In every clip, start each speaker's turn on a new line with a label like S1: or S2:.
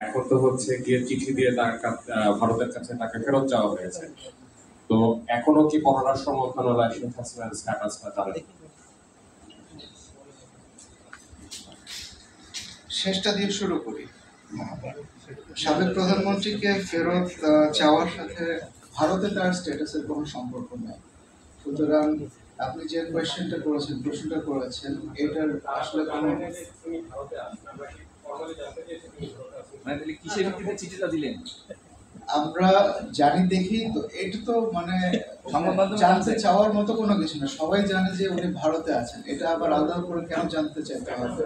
S1: এখন তো হচ্ছে গিয়ে চিঠি দিয়ে ভারতের কাছে টাকা ফেরত যাওয়া হয়েছে। তো এখনো কি পররাষ্ট্র মন্ত্রণালয় শেখ হাসিনার স্ট্যাটাসটা জানে?
S2: শেষটা দিয়ে শুরু করি। সাবেক প্রধানমন্ত্রীকে ফেরত চাওয়ার সাথে ভারতে তার স্ট্যাটাসের কোনো সম্পর্ক নেই। সুতরাং আপনি যে প্রশ্নটা করেছেন এটার আসলে কোনো
S3: কিসের ভিত্তিতে চিঠিটা দিলেন
S2: আমরা জানি দেখি তো, এটা তো মানে জানতে চাওয়ার মতো কোনো কিছু না। সবাই জানে যে উনি ভারতে আছেন, এটা আবার আলাদা করে কেন জানতে চাইতে হবে?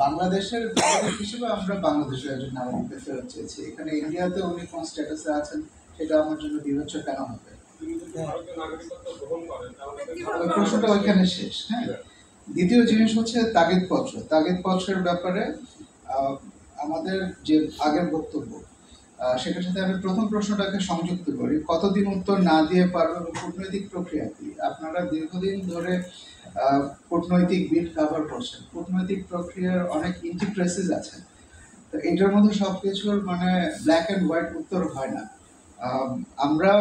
S2: বাংলাদেশের নাগরিক হিসেবে আমরা বাংলাদেশের একজন নাগরিককে ফেরত চেয়েছি। এখানে ইন্ডিয়াতে উনি কোন স্ট্যাটাসে আছেন সেটা আমার জন্য বিবেচ্য কেন হবে? প্রশ্নটা ওইখানে শেষ। হ্যাঁ, দ্বিতীয় জিনিস হচ্ছে তাগিদপত্রের ব্যাপারে আমাদের যে আগের বক্তব্য সেটার সাথে আমি প্রথম প্রশ্নটাকে সংযুক্ত করি। কতদিন উত্তর না দিয়ে পারবো কূটনৈতিক প্রক্রিয়া কি? আপনারা দীর্ঘদিন ধরে কূটনৈতিক বিট কভার করছেন, কূটনৈতিক প্রক্রিয়ার অনেক ইন্টিগ্রেসিস আছে। তো এটার মধ্যে সবকিছুর মানে ব্ল্যাক অ্যান্ড হোয়াইট উত্তর হয় না। আমরা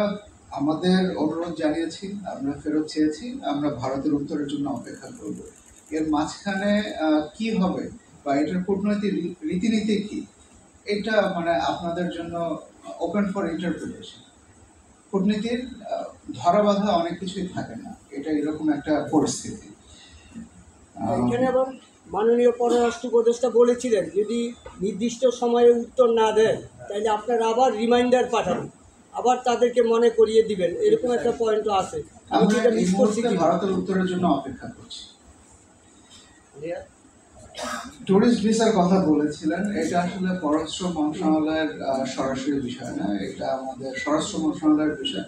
S2: আমাদের অনুরোধ জানিয়েছি, আমরা ফেরত চেয়েছি, আমরা ভারতের উত্তরের জন্য অপেক্ষা করব। এর মাঝখানে কি হবে বা এটার কূটনৈতিক রীতিনীতি কি, এটা মানে আপনাদের জন্য ওপেন ফর ইন্টারপ্রিটেশন। কূটনীতির ধরা বাঁধা অনেক কিছুই থাকে না, এটা এরকম একটা পরিস্থিতি।
S4: এখানে আবার মাননীয় পররাষ্ট্র উপদেষ্টা বলেছিলেন যদি নির্দিষ্ট সময়ে উত্তর না দেয় তাহলে আপনারা আবার রিমাইন্ডার পাঠাবেন, আবার তাদেরকে মনে করিয়ে দিবেন, এরকম একটা পয়েন্টও আছে।
S2: ভারতের উত্তরের জন্য অপেক্ষা করছি। টুরিস্ট ভিসার কথা বলেছিলেন, এটা আসলে পররাষ্ট্র মন্ত্রণালয়ের সরাসরি বিষয় না, এটা আমাদের স্বরাষ্ট্র মন্ত্রণালয়ের বিষয়।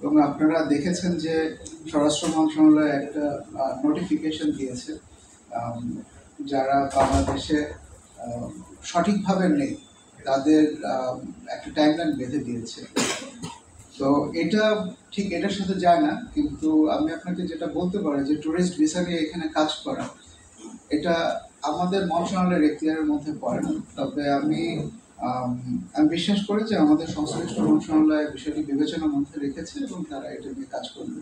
S2: এবং আপনারা দেখেছেন যে স্বরাষ্ট্র মন্ত্রণালয় একটা নোটিফিকেশন দিয়েছে যারা বাংলাদেশে সঠিকভাবে নেই তাদের একটা টাইমলাইন বেঁধে দিয়েছে। তো এটা ঠিক এটার সাথে যায় না, কিন্তু আমি আপনাকে যেটা বলতে পারি যে টুরিস্ট ভিসা নিয়ে এখানে কাজ করা এটা আমাদের মন্ত্রণালয়ের এখতিয়ারের মধ্যে পড়ে না। তবে আমি বিশ্বাস করি যে আমাদের সংশ্লিষ্ট মন্ত্রণালয় বিষয়টি বিবেচনার মধ্যে রেখেছে এবং তারা এটা নিয়ে কাজ করবে।